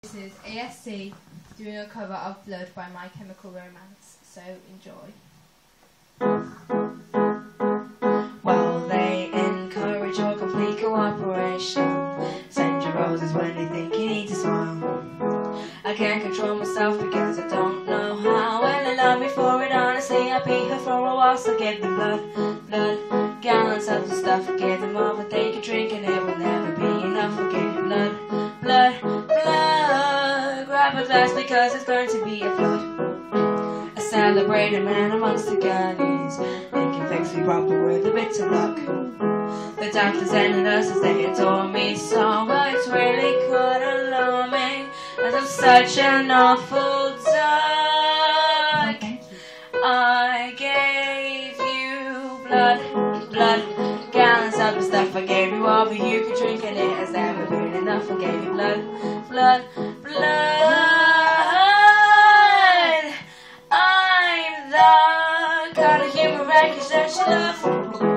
This is ASC doing a cover of Blood by My Chemical Romance, so enjoy. Well, they encourage your complete cooperation. Send your roses when they think you need to smile. I can't control myself because I don't know how. When they love me for it, honestly, I beat her for a while. So give them blood, gallons of the stuff. Give them all, but they can drink and it will never be enough. I'll give you blood. Grab a glass because it's going to be a flood. A celebrated man amongst the girlies. They can fix me proper with a bit of luck. The doctors and the nurses, they adore me so, but it's really quite alarming, as I'm such an awful duck. I gave you blood, gallons of the stuff. I gave you all, but you could drink and it has never been enough. I gave you blood. I'm the kind of human wreckage that you love.